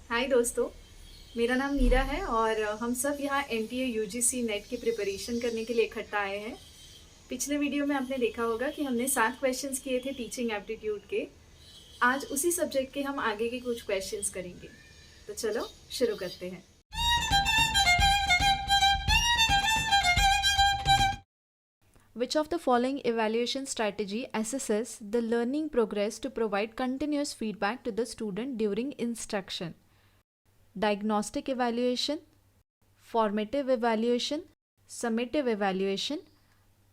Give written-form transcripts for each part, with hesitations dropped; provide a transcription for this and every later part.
हाय दोस्तों, मेरा नाम मीरा है और हम सब यहाँ एनटीए यूजीसी नेट की प्रिपरेशन करने के लिए इकट्ठा आए हैं। पिछले वीडियो में आपने देखा होगा कि हमने 7 क्वेश्चंस किए थे टीचिंग एप्टीट्यूड के। आज उसी सब्जेक्ट के हम आगे के कुछ क्वेश्चंस करेंगे। तो चलो शुरू करते हैं। Which of the following evaluation strategy assesses the learning progress to provide continuous feedback to the student during instruction? Diagnostic evaluation, formative evaluation, summative evaluation,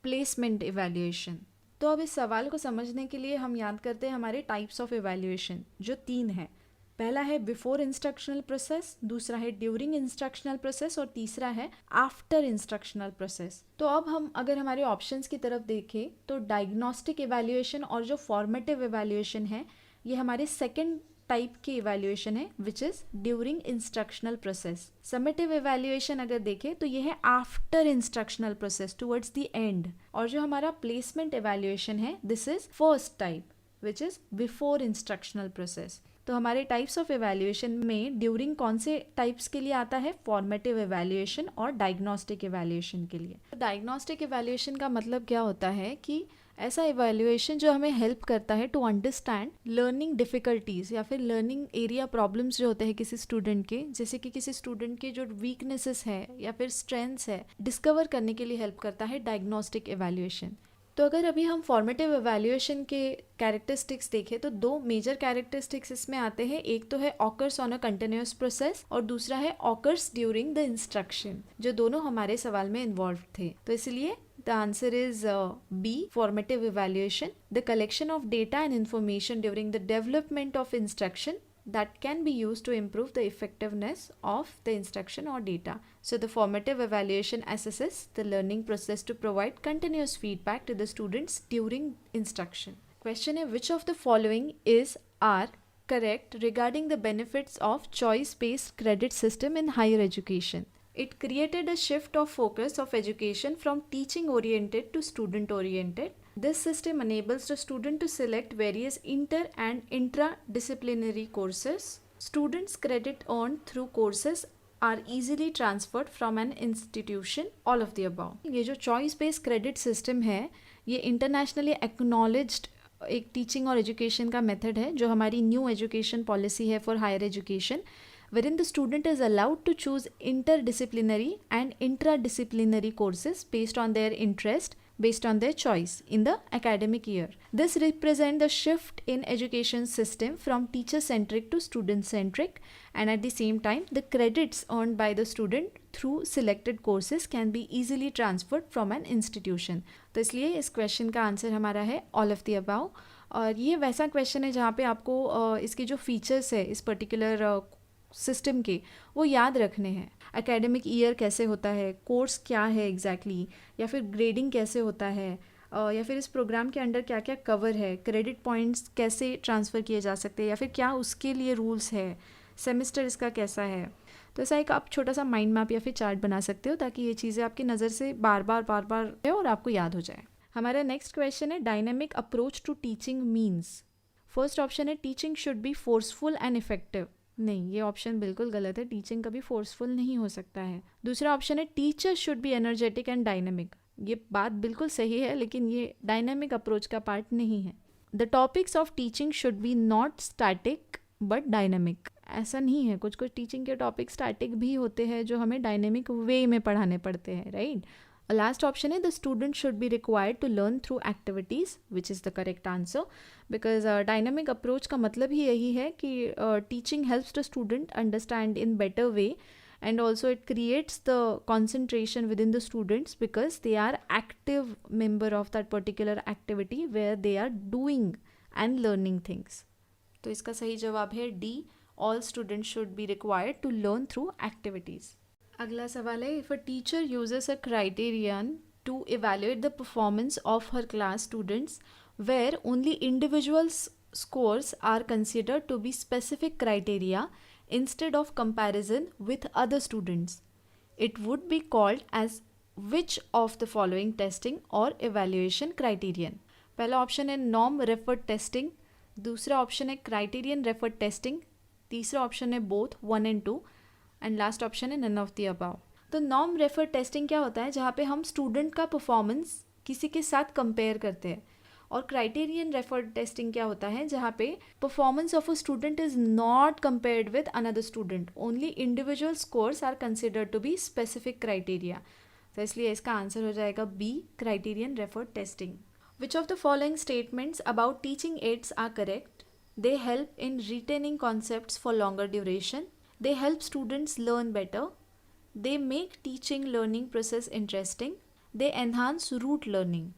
placement evaluation. तो अब इस सवाल को समझने के लिए हम याद करते हैं हमारे टाइप्स ऑफ इवैल्यूएशन जो 3 हैं। पहला है बिफोर इंस्ट्रक्शनल प्रोसेस, दूसरा है ड्यूरिंग इंस्ट्रक्शनल प्रोसेस और तीसरा है आफ्टर इंस्ट्रक्शनल प्रोसेस। तो अब हम अगर हमारे ऑप्शंस की तरफ देखें तो डायग्नोस्टिक इवैल्यूएशन और जो फॉर्मेटिव इवैल्यूएशन है ये हमारे सेकेंड टाइप की इवैल्यूएशन है which is during instructional process. Summative evaluation अगर देखें तो ये है after instructional process towards the end. और जो हमारा प्लेसमेंट इवैल्यूएशन है this is first type which is before instructional process. तो हमारे टाइप्स ऑफ इवैल्यूएशन में ड्यूरिंग कौन से टाइप्स के लिए आता है? फॉर्मेटिव इवैल्यूएशन और डायग्नोस्टिक इवैल्यूएशन के लिए। तो डायग्नोस्टिक इवैल्यूएशन का मतलब क्या होता है कि ऐसा इवैल्यूएशन जो हमें हेल्प करता है टू अंडरस्टैंड लर्निंग डिफ़िकल्टीज या फिर लर्निंग एरिया प्रॉब्लम्स जो होते हैं किसी स्टूडेंट के, जैसे कि किसी स्टूडेंट के जो वीकनेसेस है या फिर स्ट्रेंथ्स है, डिस्कवर करने के लिए हेल्प करता है डायग्नोस्टिक इवैल्यूएशन। तो अगर अभी हम फॉर्मेटिव इवैल्यूएशन के कैरेक्टरिस्टिक्स देखें तो 2 मेजर कैरेक्टरिस्टिक्स इसमें आते हैं। एक तो है occurs on a continuous process और दूसरा है ऑकर्स ड्यूरिंग द इंस्ट्रक्शन, जो दोनों हमारे सवाल में इन्वॉल्व थे। तो इसलिए the answer is B, formative evaluation, the collection of data and information during the development of instruction that can be used to improve the effectiveness of the instruction or data. So the formative evaluation assesses the learning process to provide continuous feedback to the students during instruction. Question है, which of the following are correct regarding the benefits of choice-based credit system in higher education? It created a shift of focus of education from teaching-oriented to student-oriented. This system enables the student to select various inter- and intra-disciplinary courses. Students' credit earned through courses are easily transferred from an institution. All of the above. ये जो choice-based credit system है ये internationally acknowledged एक teaching और education का method है जो हमारी न्यू एजुकेशन पॉलिसी है for higher education, wherein the student is allowed to choose interdisciplinary and intradisciplinary courses based on their interest, based on their choice in the academic year. This represents the shift in education system from teacher-centric to student-centric, and at the same time, the credits earned by the student through selected courses can be easily transferred from an institution. तो इसलिए इस question का answer हमारा है all of the above. और ये वैसा question है जहाँ पे आपको इसके जो फीचर्स है इस पर्टिकुलर सिस्टम के वो याद रखने हैं। एकेडमिक ईयर कैसे होता है, कोर्स क्या है एग्जैक्टली, या फिर ग्रेडिंग कैसे होता है, या फिर इस प्रोग्राम के अंडर क्या क्या कवर है, क्रेडिट पॉइंट्स कैसे ट्रांसफ़र किए जा सकते हैं या फिर क्या उसके लिए रूल्स है, सेमेस्टर इसका कैसा है। तो ऐसा एक आप छोटा सा माइंड मैप या फिर चार्ट बना सकते हो ताकि ये चीज़ें आपकी नज़र से बार बार और आपको याद हो जाए। हमारा नेक्स्ट क्वेश्चन है dynamic approach to teaching means. First option है teaching should be forceful and effective. नहीं, ये ऑप्शन बिल्कुल गलत है, टीचिंग कभी फोर्सफुल नहीं हो सकता है। दूसरा ऑप्शन है teacher should be energetic and dynamic. ये बात बिल्कुल सही है लेकिन ये डायनेमिक अप्रोच का पार्ट नहीं है। The topics of teaching should B not static but dynamic. ऐसा नहीं है, कुछ कुछ टीचिंग के टॉपिक स्टैटिक भी होते हैं जो हमें डायनेमिक वे में पढ़ाने पड़ते हैं, राइट। लास्ट ऑप्शन है the student should be required to learn through activities which is the correct answer, because dynamic approach का मतलब ही यही है कि teaching helps the student understand in better way and also it creates the concentration within the students because they are active member of that particular activity where they are doing and learning things. तो इसका सही जवाब है D, all students should be required to learn through activities. अगला सवाल है, if a teacher uses a criterion to evaluate the performance of her class students where only individuals' scores are considered to be specific criteria instead of comparison with other students. It would be called as which of the following testing or evaluation criterion? पहला option है norm referred testing, दूसरा option है criterion referred testing, तीसरा option है both 1 and 2 and last option है none of the above. तो norm refer testing क्या होता है, जहाँ पे हम स्टूडेंट का परफॉर्मेंस किसी के साथ कंपेयर करते हैं। और क्राइटेरियन रेफर टेस्टिंग क्या होता है, जहाँ पे performance of a student is not compared with another student, only individual scores are considered to be specific criteria. तो इसलिए इसका आंसर हो जाएगा B, criterion refer testing. Which of the following statements about teaching aids are correct? They help in retaining concepts for longer duration, they help students learn better, they make teaching learning process interesting, they enhance rote learning।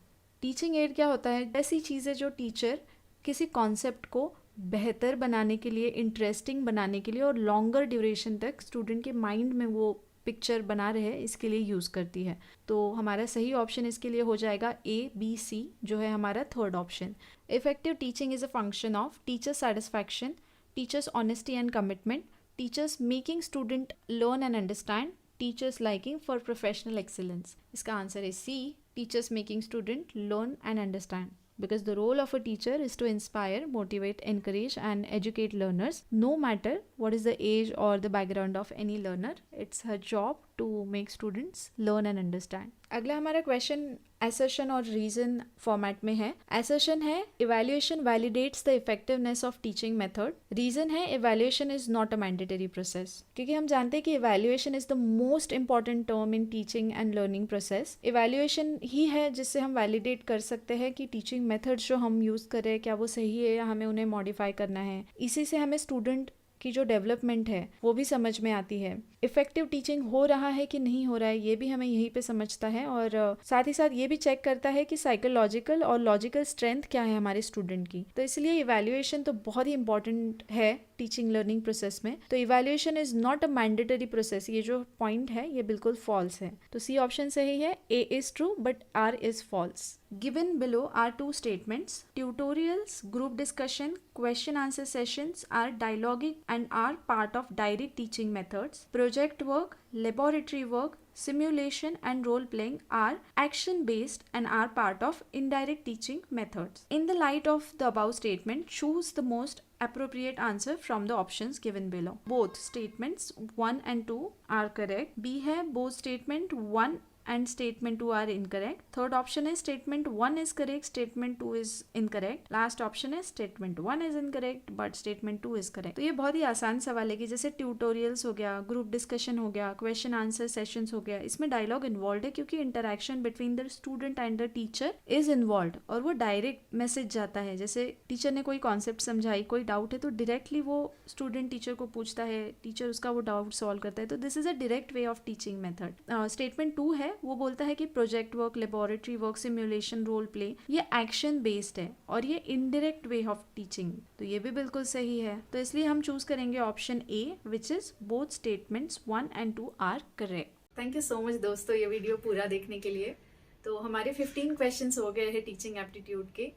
Teaching add क्या होता है, ऐसी चीज़ें जो teacher किसी concept को बेहतर बनाने के लिए, इंटरेस्टिंग बनाने के लिए और लॉन्गर ड्यूरेशन तक स्टूडेंट के माइंड में वो पिक्चर बना रहे हैं, इसके लिए यूज़ करती है। तो हमारा सही ऑप्शन इसके लिए हो जाएगा ए, बी, सी, जो है हमारा third option. Effective teaching is a function of teacher satisfaction, teachers honesty and commitment, teachers making student learn and understand, teachers liking for professional excellence। इसका आंसर है सी, teachers making student learn and understand, because the role of a teacher is to inspire, motivate, encourage and educate learners no matter what is the age or the background of any learner। It's her job to make students learn and understand। अगला हमारा question assertion और reason format में है। assertion है evaluation validates the effectiveness of teaching method, reason है evaluation is not a mandatory process। क्योंकि हम जानते हैं कि evaluation is the most important term in teaching and learning process। evaluation ही है जिससे हम validate कर सकते हैं कि teaching methods जो हम यूज़ कर रहे हैं क्या वो सही है या हमें उन्हें modify करना है। इसी से हमें student की जो डेवलपमेंट है वो भी समझ में आती है। इफेक्टिव टीचिंग हो रहा है कि नहीं हो रहा है, ये भी हमें यहीं पे समझता है। और साथ ही साथ ये भी चेक करता है कि साइकोलॉजिकल और लॉजिकल स्ट्रेंथ क्या है हमारे स्टूडेंट की। तो इसलिए इवैल्यूएशन तो बहुत ही इंपॉर्टेंट है टीचिंग लर्निंग प्रोसेस में। तो evaluation is not a mandatory process, ये जो पॉइंट है ये बिल्कुल फॉल्स है। तो सी ऑप्शन सही है, A is true but R is false. Given below are two statements. Tutorials, group discussion, question answer sessions are dialogic and are part of direct teaching methods. Project work, laboratory work, simulation and role playing are action based and are part of indirect teaching methods. In the light of the above statement, choose the most appropriate answer from the options given below. Both statements 1 and 2 are correct. B है both statement 1 and statement 2 are incorrect. Third option is statement 1 is correct, statement 2 is incorrect. Last option is statement 1 is incorrect but statement 2 is correct। तो ये बहुत ही आसान सवाल है कि जैसे tutorials हो गया, ग्रुप डिस्कशन हो गया, क्वेश्चन आंसर सेशंस हो गया, इसमें डायलॉग इन्वॉल्व है क्योंकि interaction between the student and the teacher is involve और वो डायरेक्ट मैसेज जाता है। जैसे टीचर ने कोई कॉन्सेप्ट समझाई, कोई डाउट है तो डायरेक्टली वो स्टूडेंट टीचर को पूछता है, टीचर उसका वो डाउट सॉल्व करता है। तो this is a direct way of teaching method. Statement 2 है वो बोलता है कि project work, laboratory work, simulation, role play ये एक्शन बेस्ड है और ये इनडायरेक्ट वे ऑफ टीचिंग। तो ये भी बिल्कुल सही है। तो इसलिए हम चूज करेंगे option A which is both statements 1 and 2 are correct. Thank you so much दोस्तों ये वीडियो पूरा देखने के लिए। तो हमारे 15 क्वेश्चंस हो गए हैं टीचिंग एप्टीट्यूड के।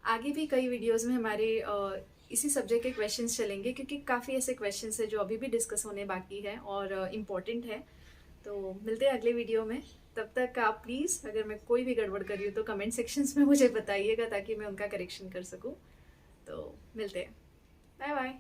आगे भी कई वीडियोस में हमारे इसी सब्जेक्ट के क्वेश्चंस चलेंगे क्योंकि काफ़ी ऐसे क्वेश्चंस हैं जो अभी भी डिस्कस होने बाकी है और इम्पॉर्टेंट है। तो मिलते हैं अगले वीडियो में। तब तक आप प्लीज़ अगर मैं कोई भी गड़बड़ कर रही हूँ तो कमेंट सेक्शंस में मुझे बताइएगा ताकि मैं उनका करेक्शन कर सकूँ। तो मिलते हैं, बाय बाय।